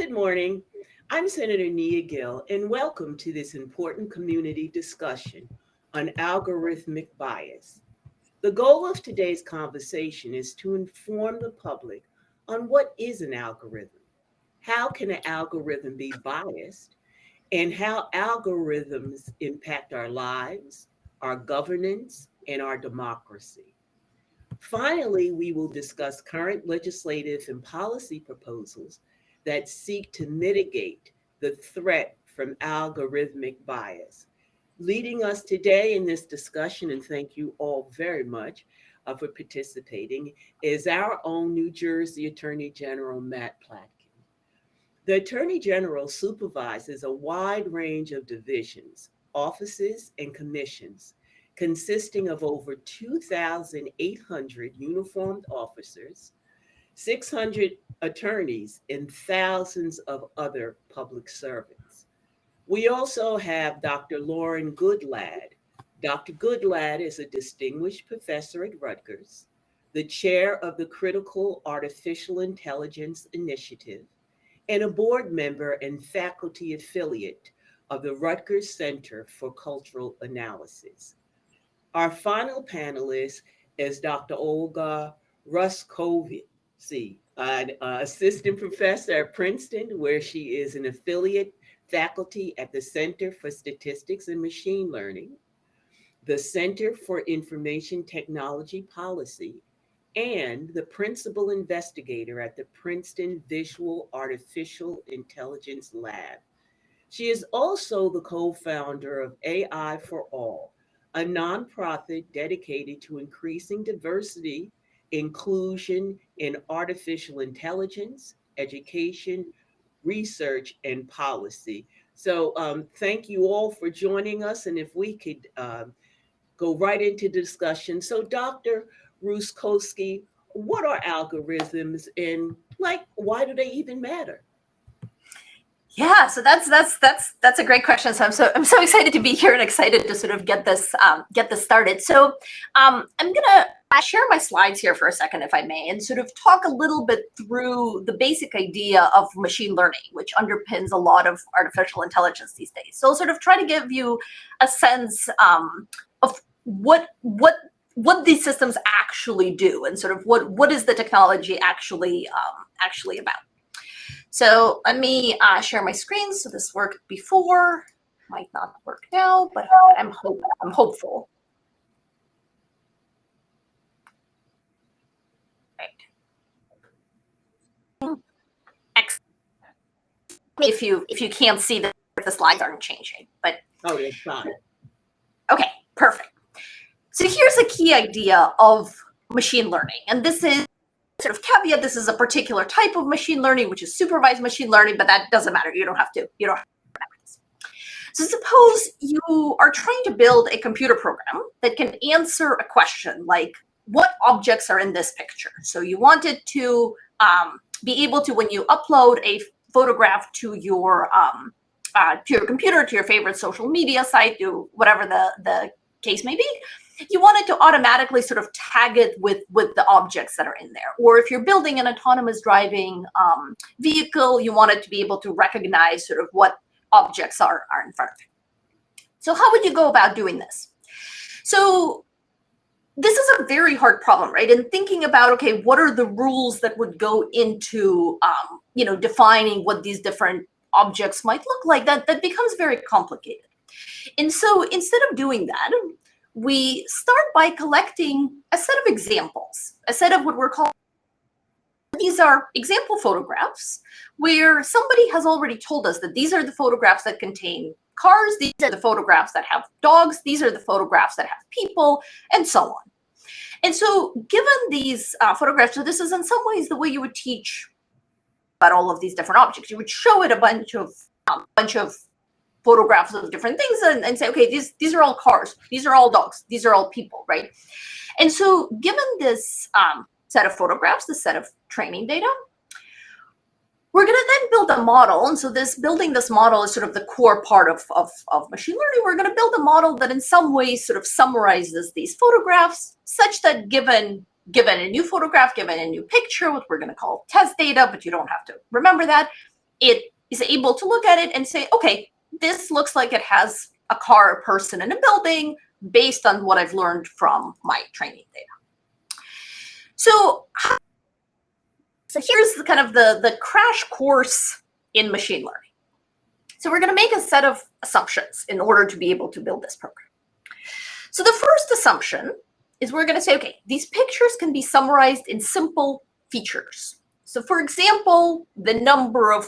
Good morning. I'm Senator Nia Gill, and welcome to this important community discussion on algorithmic bias. The goal of today's conversation is to inform the public on what is an algorithm, how can an algorithm be biased, and how algorithms impact our lives, our governance, and our democracy. Finally, we will discuss current legislative and policy proposals that seek to mitigate the threat from algorithmic bias. Leading us today in this discussion, and thank you all very much for participating, is our own New Jersey Attorney General, Matt Platkin. The Attorney General supervises a wide range of divisions, offices, and commissions consisting of over 2,800 uniformed officers, 600 attorneys, and thousands of other public servants. We also have Dr. Lauren Goodlad. Dr. Goodlad is a distinguished professor at Rutgers, the chair of the Critical Artificial Intelligence Initiative, and a board member and faculty affiliate of the Rutgers Center for Cultural Analysis. Our final panelist is Dr. Olga Russakovsky, an assistant professor at Princeton, where she is an affiliate faculty at the Center for Statistics and Machine Learning, the Center for Information Technology Policy, and the principal investigator at the Princeton Visual Artificial Intelligence Lab. She is also the co-founder of AI for All, a nonprofit dedicated to increasing diversity, inclusion in artificial intelligence, education, research, and policy. So thank you all for joining us. And if we could go right into discussion. So Dr. Russakovsky, what are algorithms and why do they even matter? Yeah, so that's a great question. So I'm so excited to be here and excited to sort of get this started. So I'm gonna share my slides here for a second, if I may, and sort of talk a little bit through the basic idea of machine learning, which underpins a lot of artificial intelligence these days. So I'll sort of try to give you a sense of what these systems actually do, and sort of what is the technology actually about. So let me share my screen. So this worked before, might not work now, but I'm hopeful. Right. Excellent. If you can't see the slides aren't changing, but that's fine. Okay, perfect. So here's a key idea of machine learning, and this is sort of caveat, this is a particular type of machine learning, which is supervised machine learning, but that doesn't matter. You don't have to remember this. So suppose you are trying to build a computer program that can answer a question like, what objects are in this picture? So you want it to be able to, when you upload a photograph to your computer, to your favorite social media site, to whatever the case may be, you want it to automatically sort of tag it with the objects that are in there. Or if you're building an autonomous driving vehicle, you want it to be able to recognize sort of what objects are in front of it. So how would you go about doing this? So this is a very hard problem, right? And thinking about, okay, what are the rules that would go into defining what these different objects might look like, that becomes very complicated. And so instead of doing that, we start by collecting a set of examples, a set of what we're calling, these are example photographs where somebody has already told us that these are the photographs that contain cars, these are the photographs that have dogs, these are the photographs that have people, and so on. And so given these photographs, so this is in some ways the way you would teach about all of these different objects. You would show it a bunch of photographs of different things and say, okay, these are all cars, these are all dogs, these are all people, right? And so given this set of photographs, this set of training data, we're going to then build a model. And so building this model is sort of the core part of machine learning. We're going to build a model that in some ways sort of summarizes these photographs such that given a new photograph, given a new picture, what we're going to call test data, but you don't have to remember that, it is able to look at it and say, okay, this looks like it has a car, a person, and a building based on what I've learned from my training data. So here's kind of the crash course in machine learning. So we're going to make a set of assumptions in order to be able to build this program. So the first assumption is we're going to say, okay, these pictures can be summarized in simple features. So for example, the number of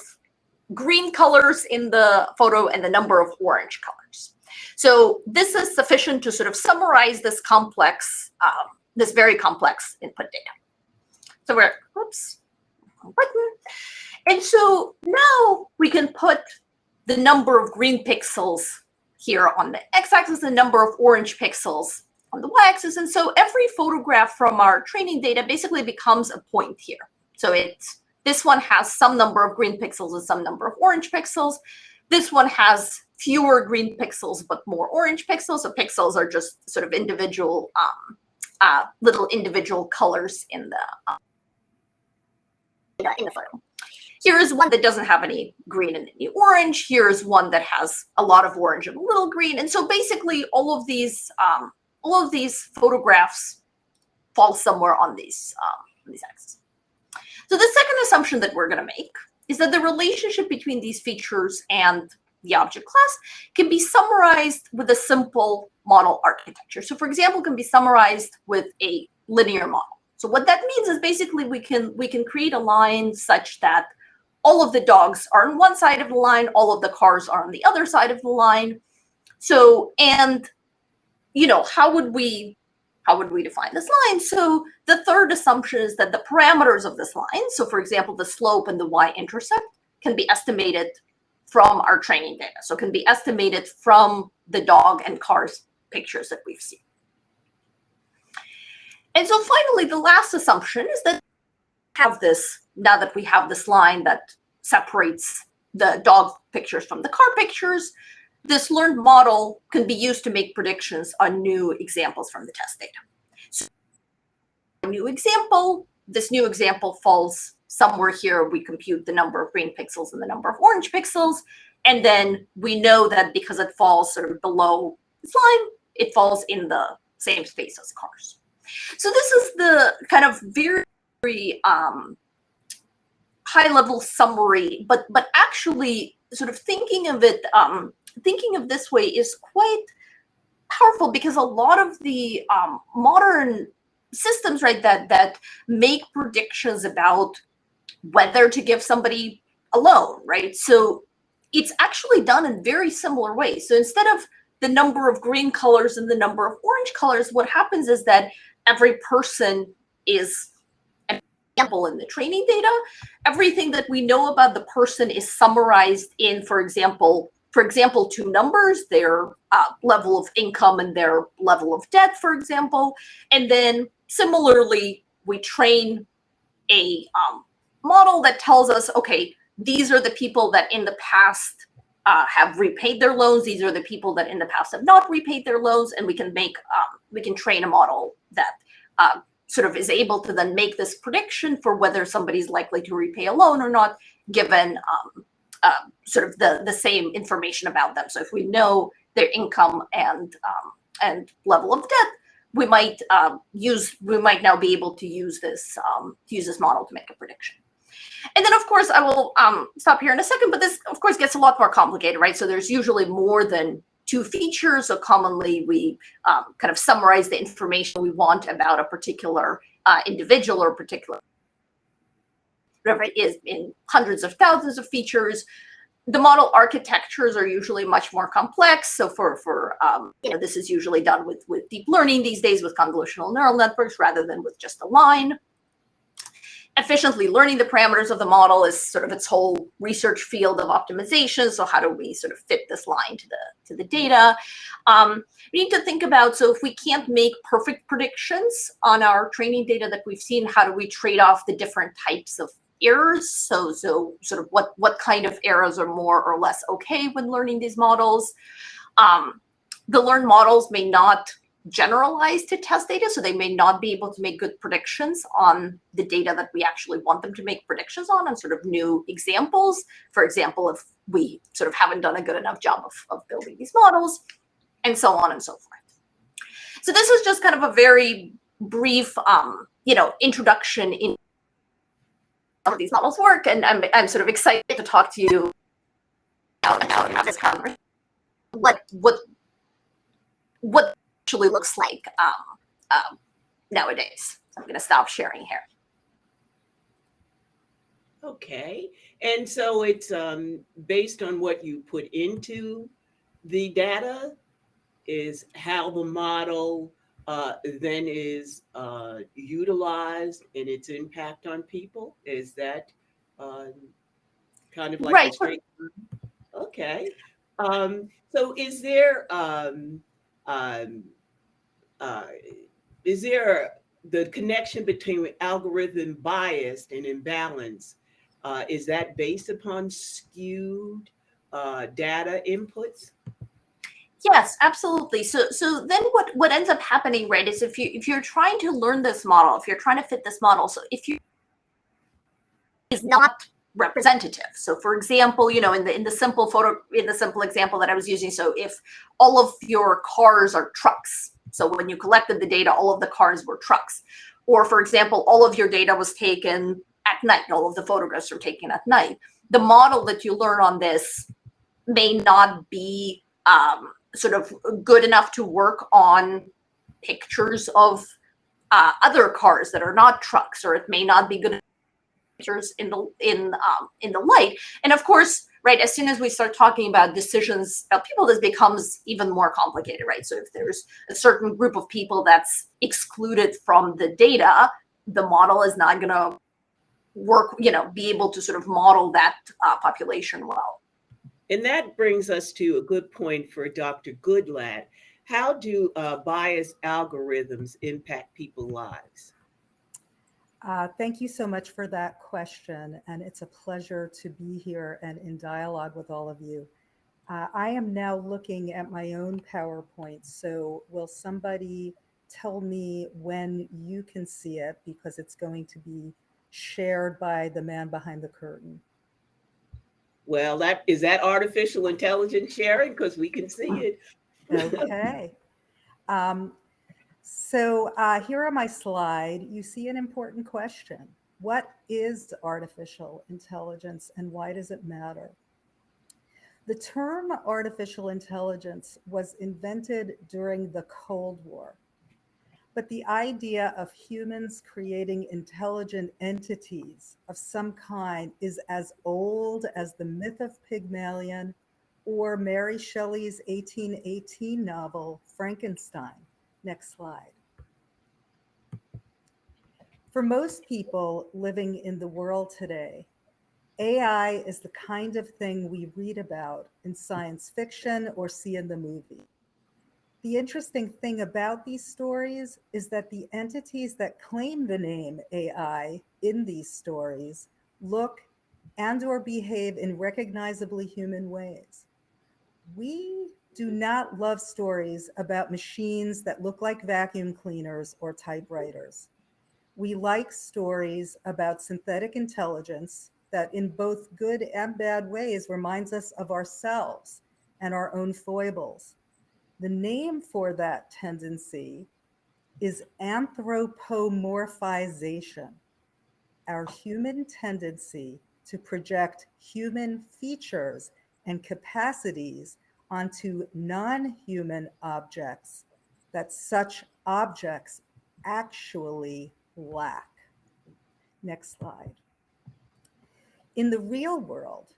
green colors in the photo and the number of orange colors. So this is sufficient to sort of summarize this complex, this very complex input data. So we're, whoops, button. And so now we can put the number of green pixels here on the x-axis, the number of orange pixels on the y-axis. And so every photograph from our training data basically becomes a point here. So this one has some number of green pixels and some number of orange pixels. This one has fewer green pixels, but more orange pixels. So pixels are just sort of individual, little individual colors in the photo. Here's one that doesn't have any green and any orange. Here's one that has a lot of orange and a little green. And so basically all of these photographs fall somewhere on these axes. So the second assumption that we're going to make is that the relationship between these features and the object class can be summarized with a simple model architecture. So for example, can be summarized with a linear model. So what that means is basically we can create a line such that all of the dogs are on one side of the line, all of the cars are on the other side of the line. So, and you know, how would we define this line? So the third assumption is that the parameters of this line, so for example, the slope and the y-intercept, can be estimated from our training data. So can be estimated from the dog and cars pictures that we've seen. And so finally, the last assumption is that now that we have this line that separates the dog pictures from the car pictures, this learned model can be used to make predictions on new examples from the test data. So a new example, this new example falls somewhere here. We compute the number of green pixels and the number of orange pixels. And then we know that because it falls sort of below this line, it falls in the same space as cars. So this is the kind of very high-level summary, but actually sort of thinking of it, thinking of this way is quite powerful, because a lot of the modern systems, right, that make predictions about whether to give somebody a loan, right? So it's actually done in very similar ways. So instead of the number of green colors and the number of orange colors, what happens is that every person is an example in the training data. Everything that we know about the person is summarized in, for example, two numbers, their level of income and their level of debt, for example. And then similarly, we train a model that tells us, okay, these are the people that in the past have repaid their loans. These are the people that in the past have not repaid their loans. And we can make, we can train a model that sort of is able to then make this prediction for whether somebody's likely to repay a loan or not, given sort of the same information about them. So if we know their income and level of debt, we might now be able to use this model to make a prediction. And then, of course, I will stop here in a second, but this, of course, gets a lot more complicated, right? So there's usually more than two features. So commonly, we kind of summarize the information we want about a particular individual or particular, whatever it is, in hundreds of thousands of features. The model architectures are usually much more complex. So for this is usually done with deep learning these days, with convolutional neural networks rather than with just a line. Efficiently learning the parameters of the model is sort of its whole research field of optimization. So how do we sort of fit this line to the data? We need to think about, so if we can't make perfect predictions on our training data that we've seen, how do we trade off the different types of errors? So sort of what kind of errors are more or less okay when learning these models? The learned models may not generalized to test data, so they may not be able to make good predictions on the data that we actually want them to make predictions on, and sort of new examples. For example, if we sort of haven't done a good enough job of building these models, and so on and so forth. So this is just kind of a very brief, introduction in how these models work, and I'm sort of excited to talk to you about this conversation, what actually looks like nowadays. So I'm going to stop sharing here. Okay. And so it's based on what you put into the data is how the model then is utilized and its impact on people. Is that kind of like Right. the straight? Okay. So um, uh, is there the connection between algorithm bias and imbalance? Is that based upon skewed data inputs? Yes, absolutely. So then what ends up happening, right, is if you're trying to learn this model, if you're trying to fit this model, so if you is not representative. So for example, in the simple example that I was using, so if all of your cars are trucks, so when you collected the data, all of the cars were trucks. Or for example, all of your data was taken at night, all of the photographs were taken at night. The model that you learn on this may not be sort of good enough to work on pictures of other cars that are not trucks, or it may not be good pictures in the light. And of course, right, as soon as we start talking about decisions about people, this becomes even more complicated, right? So if there's a certain group of people that's excluded from the data, the model is not going to work, be able to sort of model that population well. And that brings us to a good point for Dr. Goodlad. How do biased algorithms impact people's lives? Thank you so much for that question. And it's a pleasure to be here and in dialogue with all of you. I am now looking at my own PowerPoint. So will somebody tell me when you can see it, because it's going to be shared by the man behind the curtain? Well, that is that artificial intelligence sharing because we can see it. Okay. So here on my slide, you see an important question. What is artificial intelligence and why does it matter? The term artificial intelligence was invented during the Cold War, but the idea of humans creating intelligent entities of some kind is as old as the myth of Pygmalion or Mary Shelley's 1818 novel, Frankenstein. Next slide. For most people living in the world today, AI is the kind of thing we read about in science fiction or see in the movie. The interesting thing about these stories is that the entities that claim the name AI in these stories look and or behave in recognizably human ways. We do not love stories about machines that look like vacuum cleaners or typewriters. We like stories about synthetic intelligence that in both good and bad ways reminds us of ourselves and our own foibles. The name for that tendency is anthropomorphization, our human tendency to project human features and capacities onto non-human objects that such objects actually lack. Next slide. In the real world,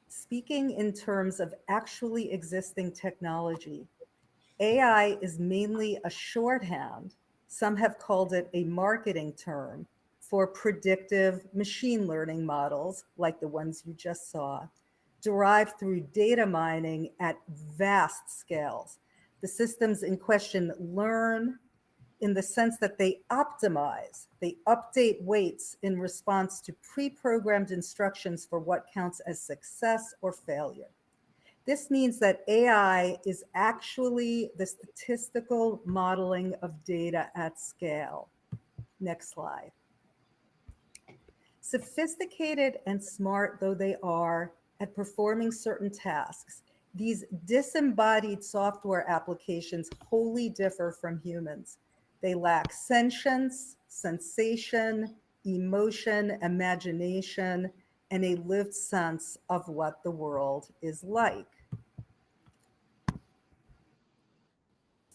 speaking in terms of actually existing technology, AI is mainly a shorthand. Some have called it a marketing term for predictive machine learning models like the ones you just saw, derived through data mining at vast scales. The systems in question learn in the sense that they optimize, they update weights in response to pre-programmed instructions for what counts as success or failure. This means that AI is actually the statistical modeling of data at scale. Next slide. Sophisticated and smart though they are at performing certain tasks, these disembodied software applications wholly differ from humans. They lack sentience, sensation, emotion, imagination, and a lived sense of what the world is like.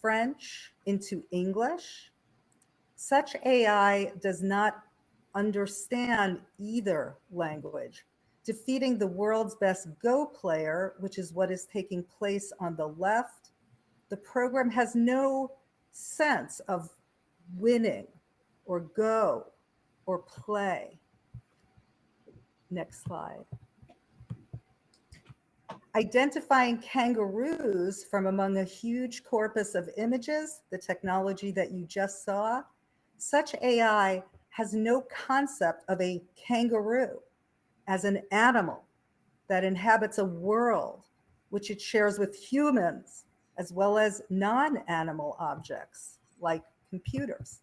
French into English, such AI does not understand either language, defeating the world's best Go player, which is what is taking place on the left. The program has no sense of winning or go or play. Next slide. Identifying kangaroos from among a huge corpus of images, the technology that you just saw, such AI has no concept of a kangaroo as an animal that inhabits a world which it shares with humans as well as non-animal objects like computers.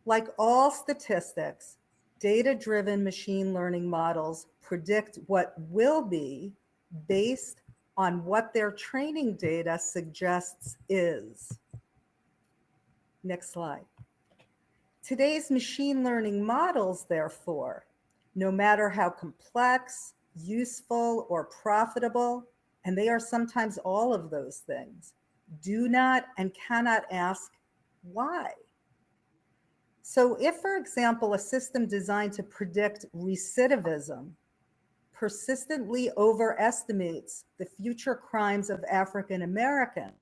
Like all statistics, data-driven machine learning models predict what will be based on what their training data suggests is. Next slide. Today's machine learning models, therefore, no matter how complex, useful, or profitable, and they are sometimes all of those things, do not and cannot ask why. So if, for example, a system designed to predict recidivism persistently overestimates the future crimes of African Americans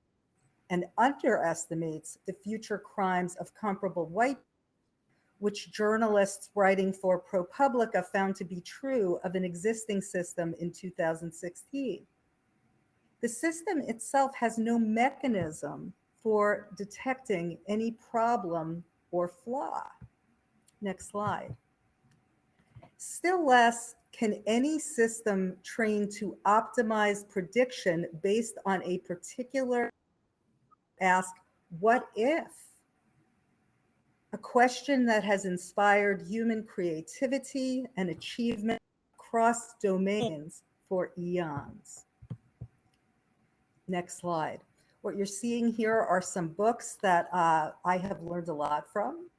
and underestimates the future crimes of comparable white, which journalists writing for ProPublica found to be true of an existing system in 2016. The system itself has no mechanism for detecting any problem or flaw. Next slide. Still less can any system trained to optimize prediction based on a particular ask, what if? A question that has inspired human creativity and achievement across domains for eons. Next slide. What you're seeing here are some books that I have learned a lot from.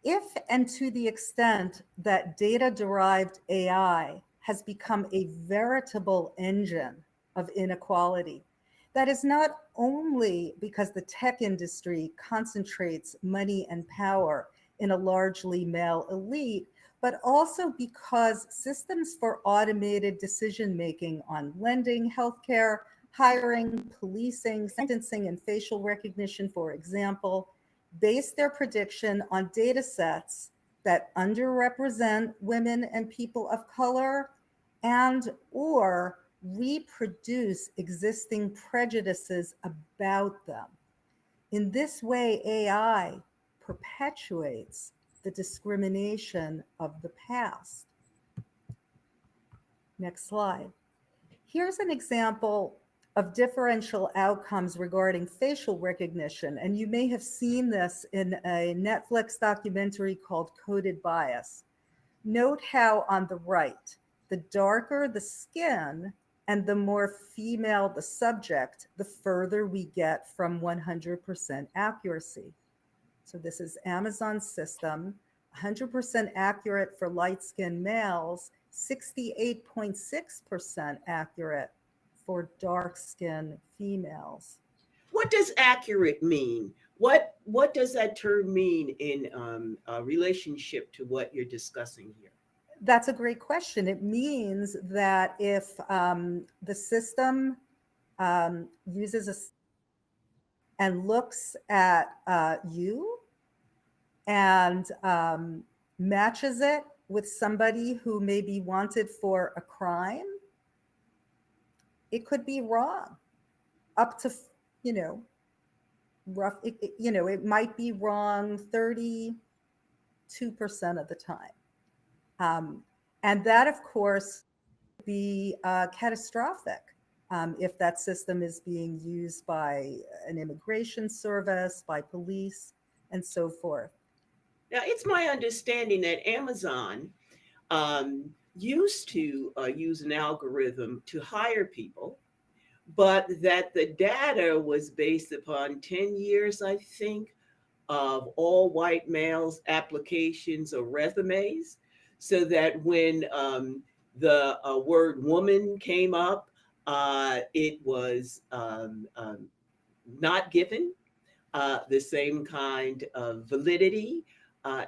If and to the extent that data-derived AI has become a veritable engine of inequality, that is not only because the tech industry concentrates money and power in a largely male elite, but also because systems for automated decision-making on lending, healthcare, hiring, policing, sentencing, and facial recognition, for example, base their prediction on data sets that underrepresent women and people of color and or reproduce existing prejudices about them. In this way, AI perpetuates the discrimination of the past. Next slide. Here's an example of differential outcomes regarding facial recognition. And you may have seen this in a Netflix documentary called Coded Bias. Note how on the right, the darker the skin and the more female the subject, the further we get from 100% accuracy. So this is Amazon's system, 100% accurate for light-skinned males, 68.6% accurate for dark-skinned females. What does accurate mean? What does that term mean in relationship to what you're discussing here? That's a great question. It means that if the system uses and looks at you and matches it with somebody who may be wanted for a crime, it could be wrong up to, it might be wrong 32% of the time. And that, of course, be catastrophic if that system is being used by an immigration service, by police, and so forth. Now, it's my understanding that Amazon used to use an algorithm to hire people, but that the data was based upon 10 years, I think, of all white males' applications or resumes, so that when the word woman came up, it was not given the same kind of validity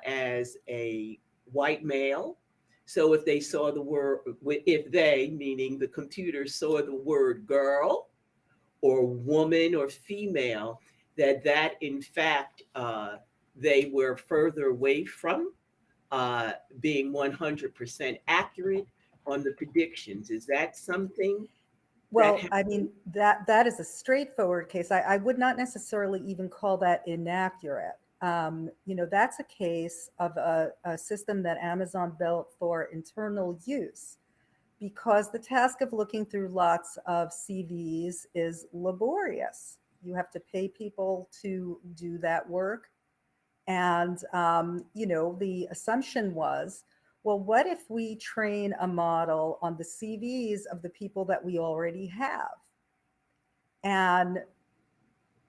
as a white male. So if they saw the word, if they, meaning the computer, saw the word girl or woman or female, that in fact they were further away from being 100% accurate on the predictions. Is that something that Well, I mean, that is a straightforward case. I would not necessarily even call that inaccurate. That's a case of a system that Amazon built for internal use, because the task of looking through lots of CVs is laborious. You have to pay people to do that work. And, the assumption was, well, what if we train a model on the CVs of the people that we already have? And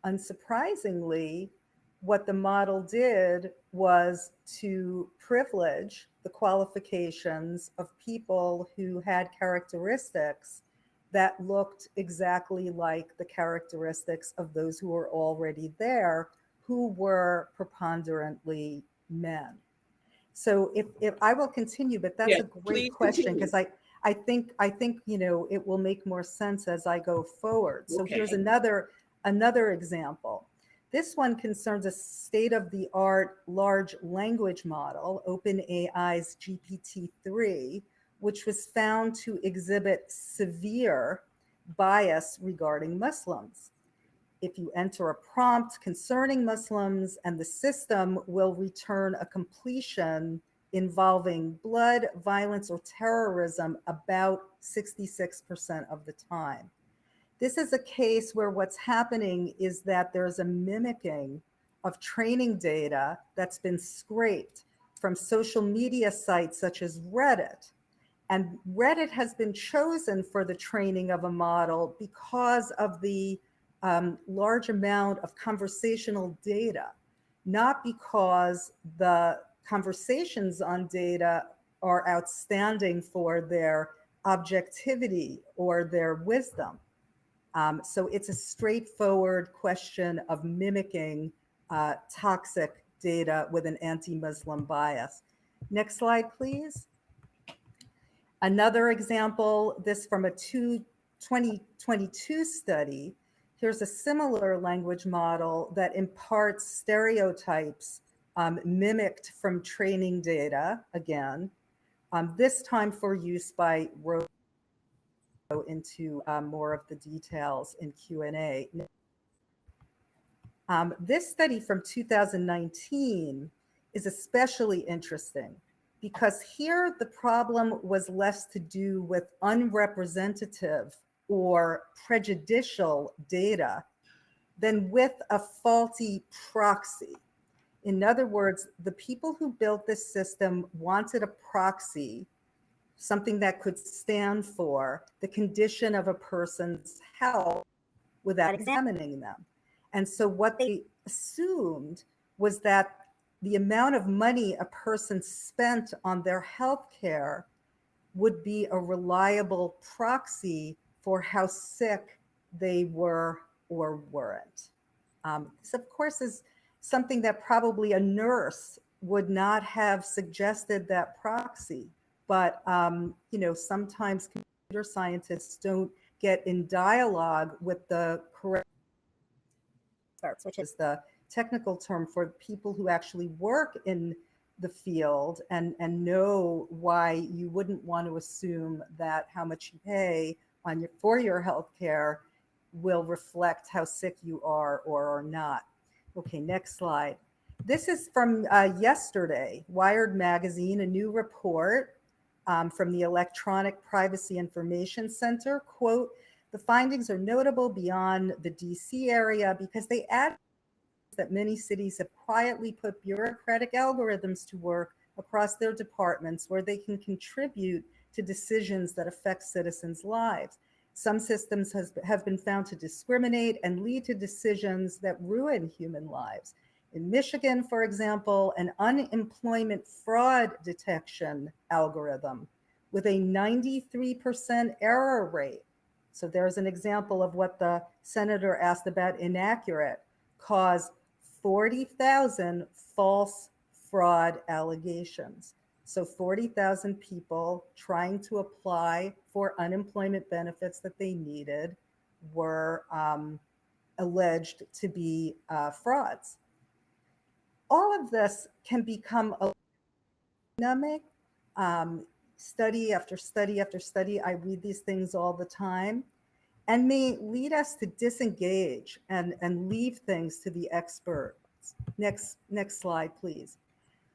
unsurprisingly, what the model did was to privilege the qualifications of people who had characteristics that looked exactly like the characteristics of those who were already there, who were preponderantly men. So if I will continue, but that's yes, a great please question, continue. because I think it will make more sense as I go forward. So here's Okay. another example. This one concerns a state-of-the-art large language model, OpenAI's GPT-3, which was found to exhibit severe bias regarding Muslims. If you enter a prompt concerning Muslims, and the system will return a completion involving blood, violence, or terrorism about 66% of the time. This is a case where what's happening is that there's a mimicking of training data that's been scraped from social media sites such as Reddit. And Reddit has been chosen for the training of a model because of the large amount of conversational data, not because the conversations on data are outstanding for their objectivity or their wisdom. So it's a straightforward question of mimicking toxic data with an anti-Muslim bias. Next slide, please. Another example, this from a 2022 study. Here's a similar language model that imparts stereotypes mimicked from training data, again, this time for use by robots. Into more of the details in Q&A. This study from 2019 is especially interesting because here the problem was less to do with unrepresentative or prejudicial data than with a faulty proxy. In other words, the people who built this system wanted a proxy, something that could stand for the condition of a person's health without examining them. And so what they assumed was that the amount of money a person spent on their health care would be a reliable proxy for how sick they were or weren't. This, of course, is something that probably a nurse would not have suggested that proxy. But sometimes computer scientists don't get in dialogue with the correct experts, which is the technical term for people who actually work in the field and know why you wouldn't want to assume that how much you pay for your healthcare will reflect how sick you are or are not. Okay, next slide. This is from yesterday, Wired magazine, a new report from the Electronic Privacy Information Center, quote, "The findings are notable beyond the DC area because they add that many cities have quietly put bureaucratic algorithms to work across their departments where they can contribute to decisions that affect citizens' lives. Some systems have been found to discriminate and lead to decisions that ruin human lives. In Michigan, for example, an unemployment fraud detection algorithm with a 93% error rate. So there's an example of what the senator asked about inaccurate, caused 40,000 false fraud allegations. So 40,000 people trying to apply for unemployment benefits that they needed were alleged to be frauds. All of this can become a dynamic. Study after study after study, I read these things all the time, and may lead us to disengage and leave things to the experts. Next slide, please.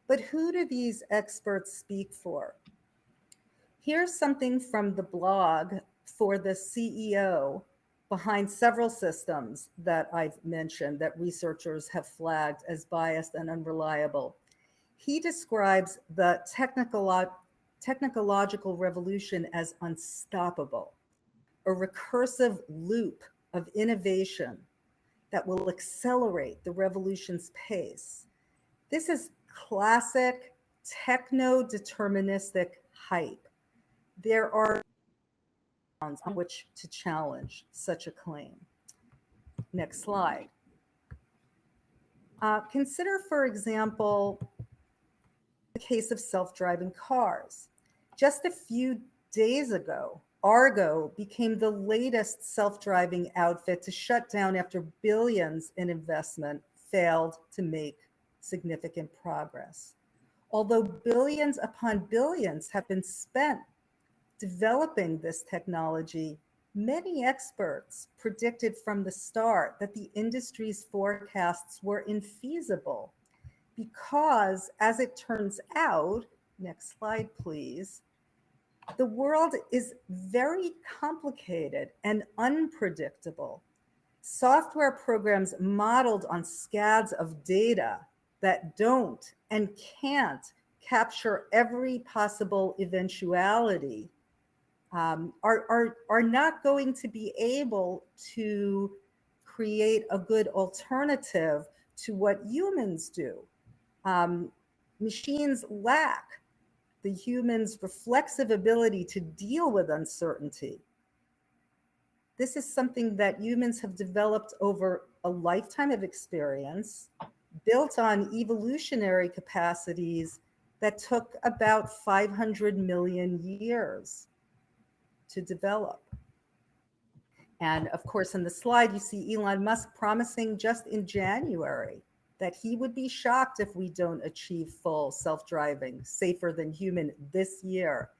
But who do these experts speak for? Here's something from the blog for the CEO behind several systems that I've mentioned that researchers have flagged as biased and unreliable. He describes the technological revolution as unstoppable, a recursive loop of innovation that will accelerate the revolution's pace. This is classic techno-deterministic hype. There are grounds on which to challenge such a claim. Next slide. Consider, for example, the case of self-driving cars. Just a few days ago, Argo became the latest self-driving outfit to shut down after billions in investment failed to make significant progress. Although billions upon billions have been spent developing this technology, many experts predicted from the start that the industry's forecasts were infeasible because, as it turns out, next slide, please, the world is very complicated and unpredictable. Software programs modeled on scads of data that don't and can't capture every possible eventuality are not going to be able to create a good alternative to what humans do. Machines lack the human's reflexive ability to deal with uncertainty. This is something that humans have developed over a lifetime of experience, built on evolutionary capacities that took about 500 million years to develop. And of course, in the slide, you see Elon Musk promising just in January that he would be shocked if we don't achieve full self-driving, safer than human this year.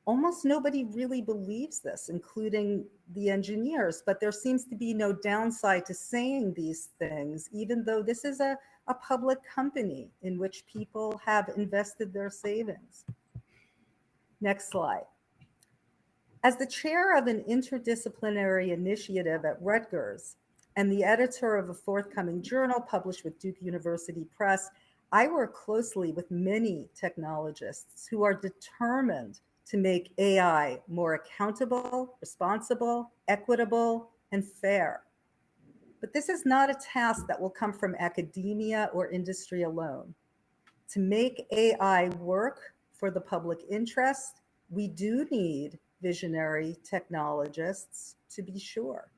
Almost nobody really believes this, including the engineers, but there seems to be no downside to saying these things, even though this is a public company in which people have invested their savings. Next slide. As the chair of an interdisciplinary initiative at Rutgers and the editor of a forthcoming journal published with Duke University Press, I work closely with many technologists who are determined to make AI more accountable, responsible, equitable, and fair. But this is not a task that will come from academia or industry alone. To make AI work for the public interest, we do need visionary technologists, to be sure.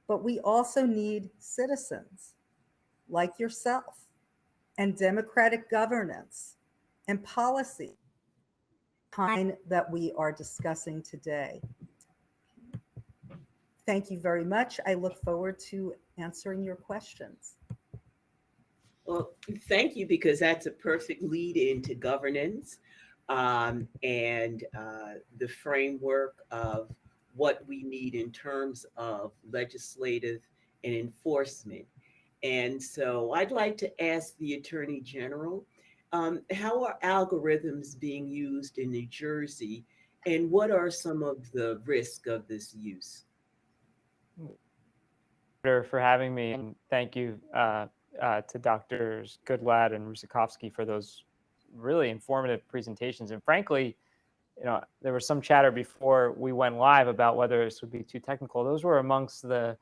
But we also need citizens like yourself, and democratic governance and policy kind that we are discussing today. Thank you very much. I look forward to answering your questions. Well, thank you, because that's a perfect lead into governance and the framework of what we need in terms of legislative and enforcement. And so I'd like to ask the Attorney General, How are algorithms being used in New Jersey, and what are some of the risks of this use? For having me, and thank you to Doctors Goodlad and Russakovsky for those really informative presentations. And frankly, there was some chatter before we went live about whether this would be too technical. Those were amongst the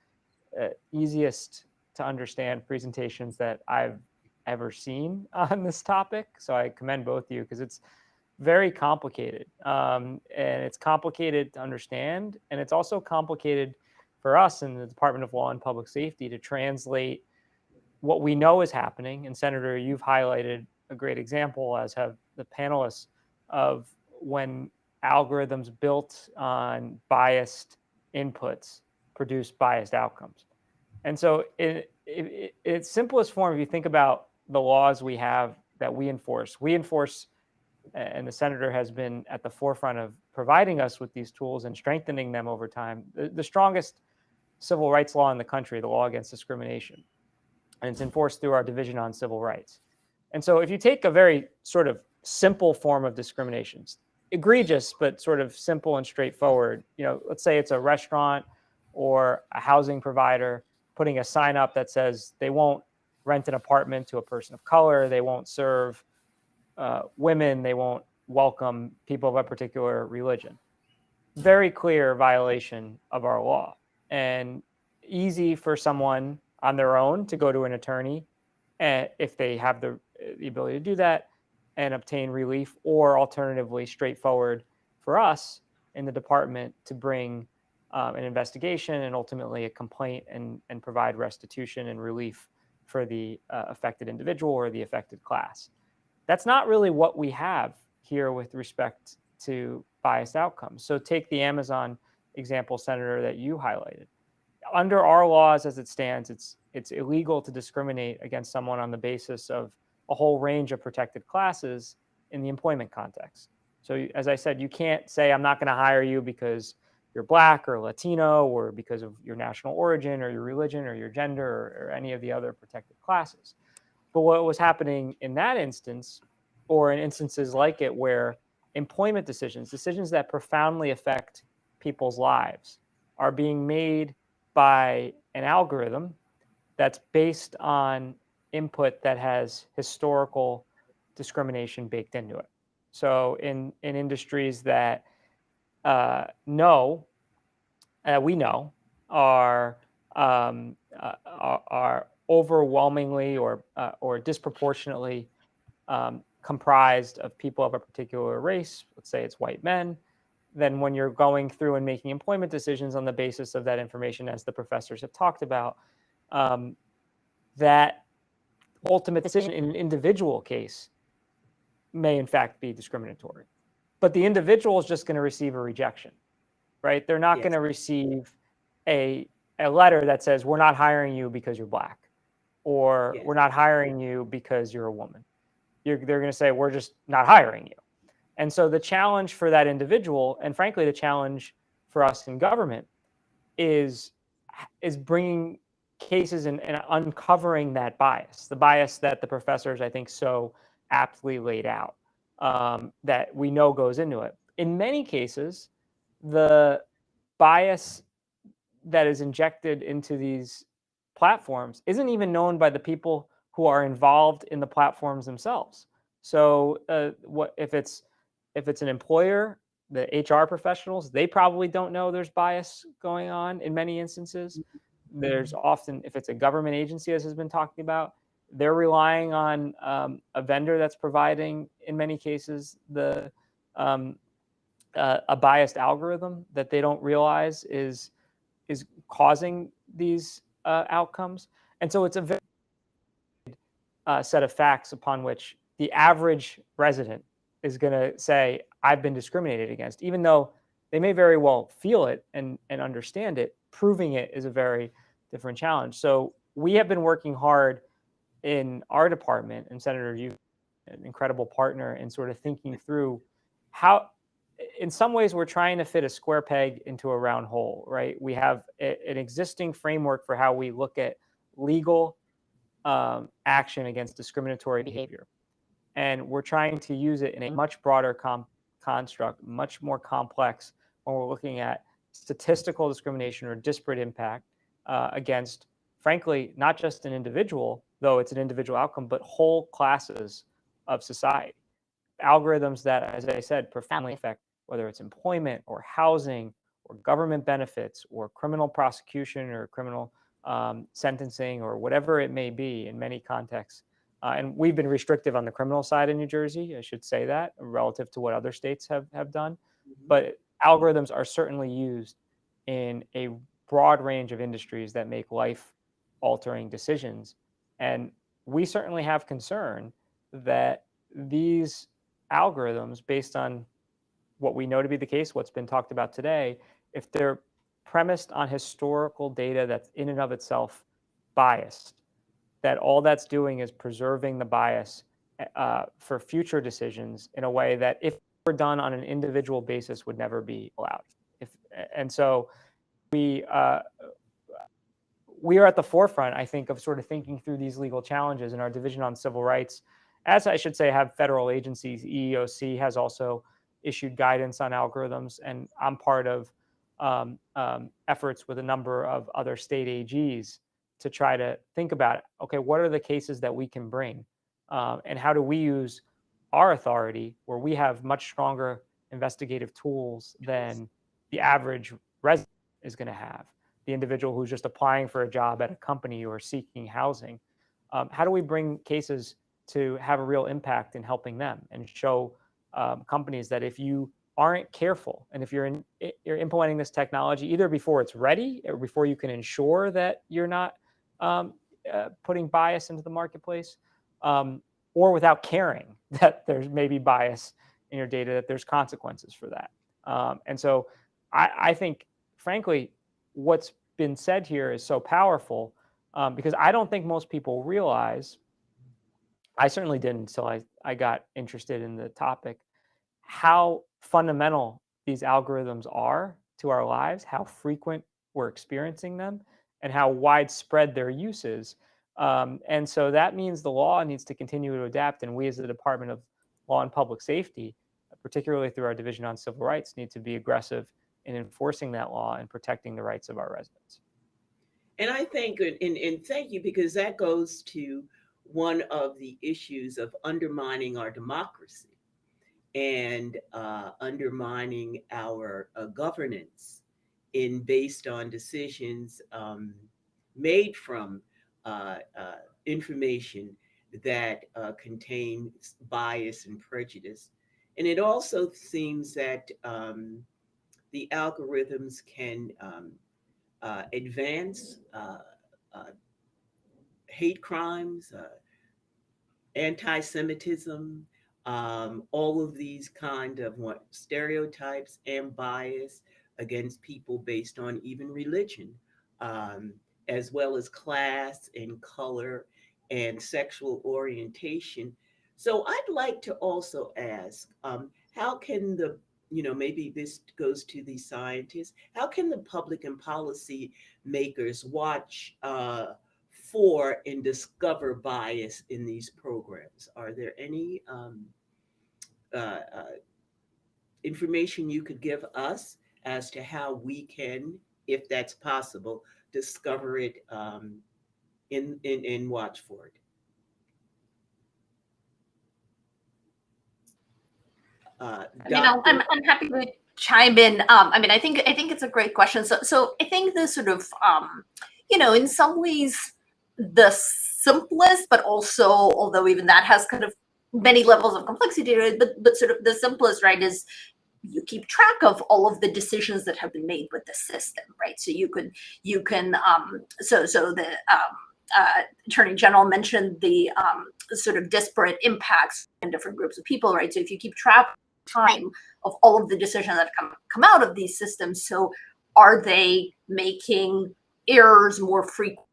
easiest to understand presentations that I've ever seen on this topic. So I commend both of you because it's very complicated, and it's complicated to understand, and it's also complicated for us in the Department of Law and Public Safety to translate what we know is happening. And Senator, you've highlighted a great example, as have the panelists, of when algorithms built on biased inputs produce biased outcomes. And so in its simplest form, if you think about the laws we have that we enforce, and the senator has been at the forefront of providing us with these tools and strengthening them over time, the strongest civil rights law in the country, the law against discrimination. And it's enforced through our Division on Civil Rights. And so if you take a very sort of simple form of discriminations, egregious, but sort of simple and straightforward, let's say it's a restaurant or a housing provider putting a sign up that says they won't rent an apartment to a person of color, they won't serve women, they won't welcome people of a particular religion. Very clear violation of our law, and easy for someone on their own to go to an attorney, and if they have the ability to do that, and obtain relief, or alternatively straightforward for us in the department to bring an investigation and ultimately a complaint and provide restitution and relief for the affected individual or the affected class. That's not really what we have here with respect to biased outcomes. So take the Amazon example, Senator, that you highlighted. Under our laws as it stands, it's illegal to discriminate against someone on the basis of a whole range of protected classes in the employment context. So as I said, you can't say, I'm not going to hire you because you're Black or Latino or because of your national origin or your religion or your gender or any of the other protected classes. But what was happening in that instance, or in instances like it, where employment decisions that profoundly affect people's lives, are being made by an algorithm that's based on input that has historical discrimination baked into it. So in industries that we know are overwhelmingly or disproportionately comprised of people of a particular race, let's say it's white men, then when you're going through and making employment decisions on the basis of that information, as the professors have talked about, that ultimate decision in an individual case may in fact be discriminatory. But the individual is just going to receive a rejection, right? They're not going to receive a letter that says, we're not hiring you because you're Black, or we're not hiring you because you're a woman. They're going to say, we're just not hiring you. And so the challenge for that individual, and frankly, the challenge for us in government, is bringing cases and uncovering that bias, the bias that the professors, I think, so aptly laid out, that we know goes into it. In many cases, the bias that is injected into these platforms isn't even known by the people who are involved in the platforms themselves. So what if it's an employer, the HR professionals, they probably don't know there's bias going on in many instances. There's often, if it's a government agency, as has been talking about, they're relying on a vendor that's providing, in many cases, a biased algorithm that they don't realize is causing these outcomes. And so it's a very set of facts upon which the average resident is going to say, I've been discriminated against, even though they may very well feel it and understand it. Proving it is a very different challenge. So we have been working hard in our department, and Senator, you've been an incredible partner in sort of thinking through how, in some ways, we're trying to fit a square peg into a round hole, right? We have an existing framework for how we look at legal action against discriminatory behavior. and we're trying to use it in a much broader construct, much more complex, when we're looking at statistical discrimination or disparate impact against, frankly, not just an individual, though it's an individual outcome, but whole classes of society. Algorithms that, as I said, profoundly affect whether it's employment or housing or government benefits or criminal prosecution or criminal sentencing or whatever it may be in many contexts. And we've been restrictive on the criminal side in New Jersey, I should say that, relative to what other states have done. But algorithms are certainly used in a broad range of industries that make life-altering decisions. And we certainly have concern that these algorithms, based on what we know to be the case, what's been talked about today, if they're premised on historical data that's in and of itself biased, that all that's doing is preserving the bias for future decisions in a way that, if were done on an individual basis, would never be allowed. And so we are at the forefront, I think, of sort of thinking through these legal challenges in our Division on Civil Rights. As I should say, have federal agencies. EEOC has also issued guidance on algorithms, and I'm part of efforts with a number of other state AGs to try to think about, okay, what are the cases that we can bring, and how do we use our authority, where we have much stronger investigative tools than the average resident is going to have, the individual who's just applying for a job at a company or seeking housing. How do we bring cases to have a real impact in helping them, and show companies that if you aren't careful, and if you're implementing this technology either before it's ready or before you can ensure that you're not putting bias into the marketplace, or without caring that there's maybe bias in your data, that there's consequences for that. And so I think, frankly, what's been said here is so powerful, because I don't think most people realize, I certainly didn't until I got interested in the topic, how fundamental these algorithms are to our lives, how frequent we're experiencing them, and how widespread their use is. And so that means the law needs to continue to adapt, and we as the Department of Law and Public Safety, particularly through our Division on Civil Rights, need to be aggressive in enforcing that law and protecting the rights of our residents. And I think, and thank you, because that goes to one of the issues of undermining our democracy and undermining our governance based on decisions made from information that contains bias and prejudice. And it also seems that the algorithms can advance hate crimes, anti-Semitism, all of these kind of stereotypes and bias against people based on even religion, as well as class and color and sexual orientation. So I'd like to also ask, how can maybe this goes to the scientists, how can the public and policy makers watch for and discover bias in these programs? Are there any information you could give us as to how we can, if that's possible, discover it and watch for it? I'm happy to chime in. I think it's a great question. So I think the sort of in some ways the simplest, but also, although even that has kind of many levels of complexity, right, but sort of the simplest, right, is you keep track of all of the decisions that have been made with the system, right? So you can so the Attorney General mentioned the sort of disparate impacts in different groups of people, right? So if you keep track time of all of the decisions that come out of these systems, so are they making errors more frequent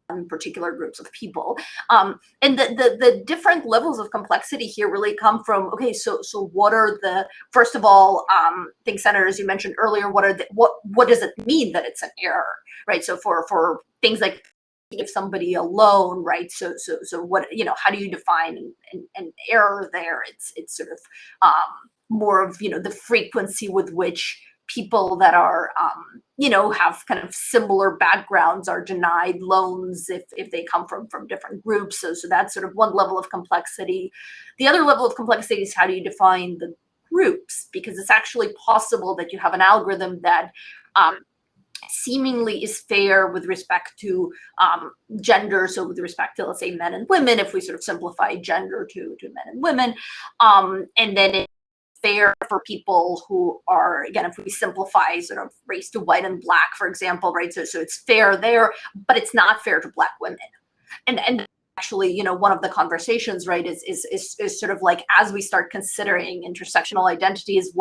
on particular groups of people? And the different levels of complexity here really come from, okay, so what are the, first of all, I think, Senator, as you mentioned earlier, what does it mean that it's an error, right? So for things like give somebody a loan, right? So what, how do you define an error there? It's sort of more of, the frequency with which people that are, have kind of similar backgrounds are denied loans if they come from different groups. So that's sort of one level of complexity. The other level of complexity is how do you define the groups? Because it's actually possible that you have an algorithm that seemingly is fair with respect to gender. So with respect to, let's say, men and women, if we sort of simplify gender to men and women, and then it's fair for people who are, again, if we simplify sort of race to white and black, for example, right? So it's fair there, but it's not fair to Black women. And actually, one of the conversations, right, is sort of like, as we start considering intersectional identities,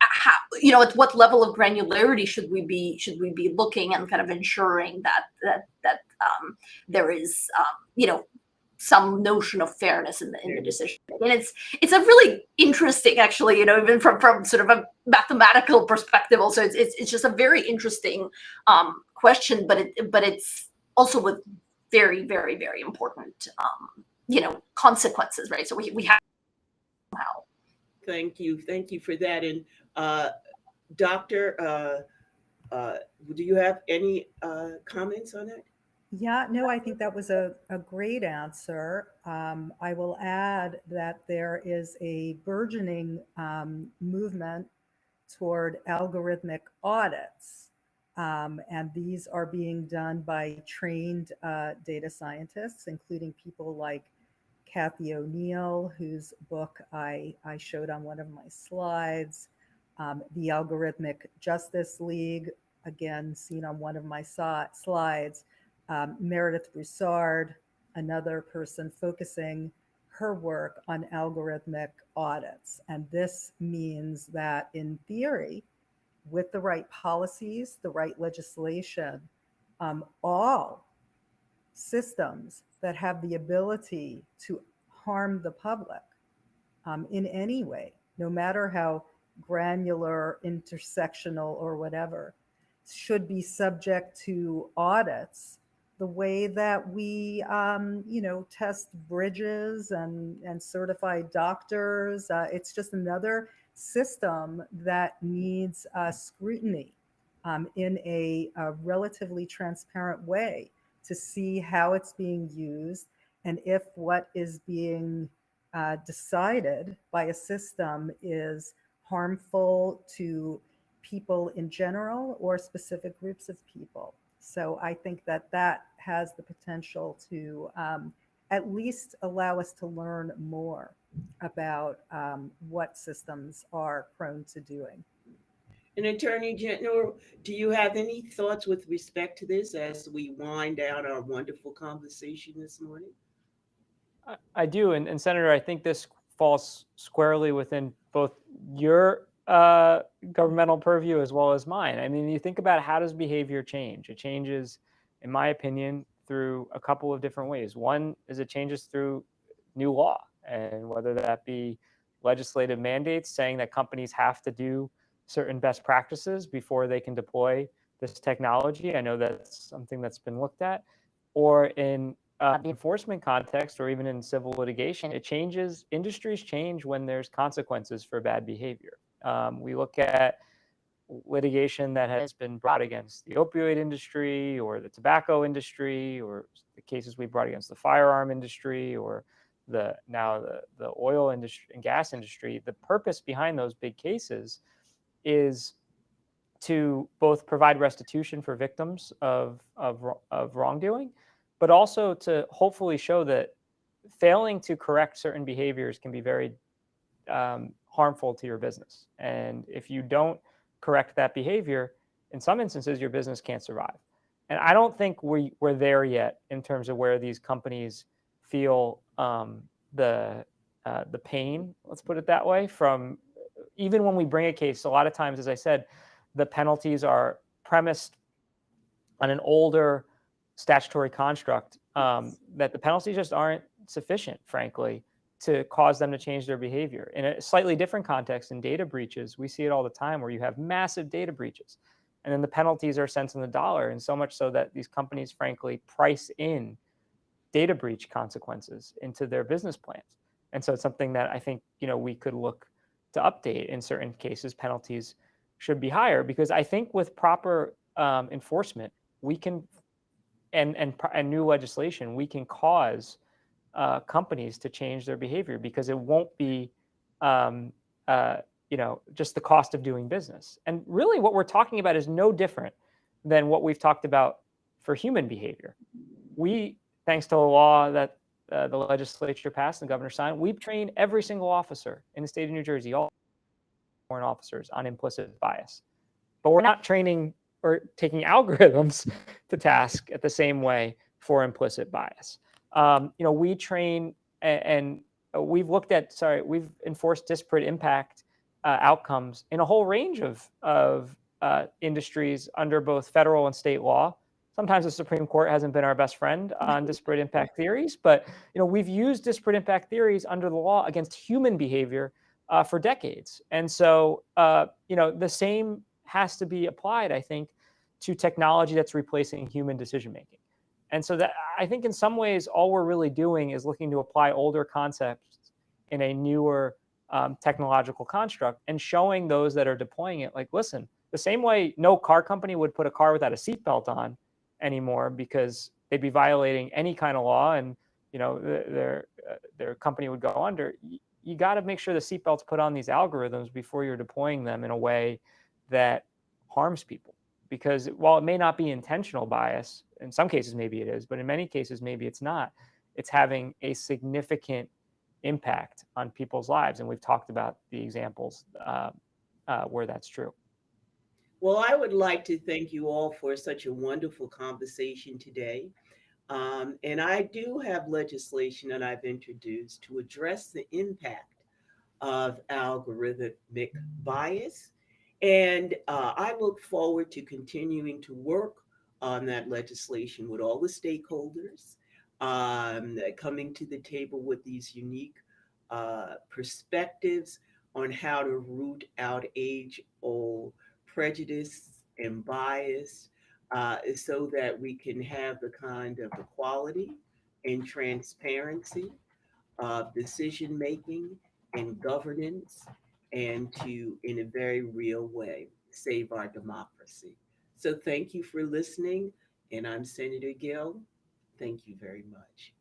how, at what level of granularity should we be looking and kind of ensuring that there is some notion of fairness in the decision. And it's a really interesting, actually, even from sort of a mathematical perspective. Also, it's just a very interesting question, but it's also with very, very, very important consequences, right? So we have somehow. Thank you for that. And Doctor, do you have any comments on that? Yeah, no, I think that was a great answer. I will add that there is a burgeoning movement toward algorithmic audits. And these are being done by trained data scientists, including people like Kathy O'Neill, whose book I showed on one of my slides, the Algorithmic Justice League, again, seen on one of my slides, Meredith Broussard, another person focusing her work on algorithmic audits. And this means that in theory, with the right policies, the right legislation, all systems that have the ability to harm the public in any way, no matter how granular, intersectional, or whatever, should be subject to audits the way that we, test bridges and certify doctors. It's just another system that needs scrutiny in a relatively transparent way to see how it's being used and if what is being decided by a system is harmful to people in general or specific groups of people. So I think that has the potential to at least allow us to learn more about what systems are prone to doing. And Attorney General, do you have any thoughts with respect to this as we wind down our wonderful conversation this morning? I do, and Senator, I think this falls squarely within both your governmental purview as well as mine. I mean, you think about how does behavior change? It changes, in my opinion, through a couple of different ways. One is it changes through new law, and whether that be legislative mandates saying that companies have to do certain best practices before they can deploy this technology. I know that's something that's been looked at, or in the enforcement context, or even in civil litigation, it changes. Industries change when there's consequences for bad behavior. We look at litigation that has been brought against the opioid industry or the tobacco industry, or the cases we brought against the firearm industry, or the oil industry and gas industry. The purpose behind those big cases is to both provide restitution for victims of wrongdoing, but also to hopefully show that failing to correct certain behaviors can be very harmful to your business. And if you don't correct that behavior, in some instances, your business can't survive. And I don't think we're there yet in terms of where these companies feel the pain, let's put it that way, from even when we bring a case. A lot of times, as I said, the penalties are premised on an older statutory construct, that the penalties just aren't sufficient, frankly, to cause them to change their behavior. In a slightly different context, in data breaches, we see it all the time where you have massive data breaches. And then the penalties are cents on the dollar, and so much so that these companies, frankly, price in data breach consequences into their business plans. And so it's something that I think, we could look to update. In certain cases, penalties should be higher, because I think with proper enforcement, we can, and new legislation, we can cause companies to change their behavior, because it won't be, just the cost of doing business. And really, what we're talking about is no different than what we've talked about for human behavior. We, thanks to a law that the legislature passed and the governor signed, we've trained every single officer in the state of New Jersey, all foreign officers, on implicit bias. But we're not training or taking algorithms to task at the same way for implicit bias. We train and we've we've enforced disparate impact outcomes in a whole range of industries under both federal and state law. Sometimes the Supreme Court hasn't been our best friend on disparate impact theories, but we've used disparate impact theories under the law against human behavior for decades. And so the same has to be applied, I think, to technology that's replacing human decision making. And so that, I think, in some ways, all we're really doing is looking to apply older concepts in a newer technological construct, and showing those that are deploying it, like, listen, the same way no car company would put a car without a seatbelt on anymore, because they'd be violating any kind of law, and their company would go under. You got to make sure the seatbelt's put on these algorithms before you're deploying them in a way that harms people. Because while it may not be intentional bias, in some cases maybe it is, but in many cases maybe it's not, it's having a significant impact on people's lives. And we've talked about the examples where that's true. Well, I would like to thank you all for such a wonderful conversation today. And I do have legislation that I've introduced to address the impact of algorithmic bias. And I look forward to continuing to work on that legislation with all the stakeholders, coming to the table with these unique perspectives on how to root out age-old prejudice and bias, so that we can have the kind of equality and transparency of decision making and governance, and to, in a very real way, save our democracy. So thank you for listening. And I'm Senator Gill. Thank you very much.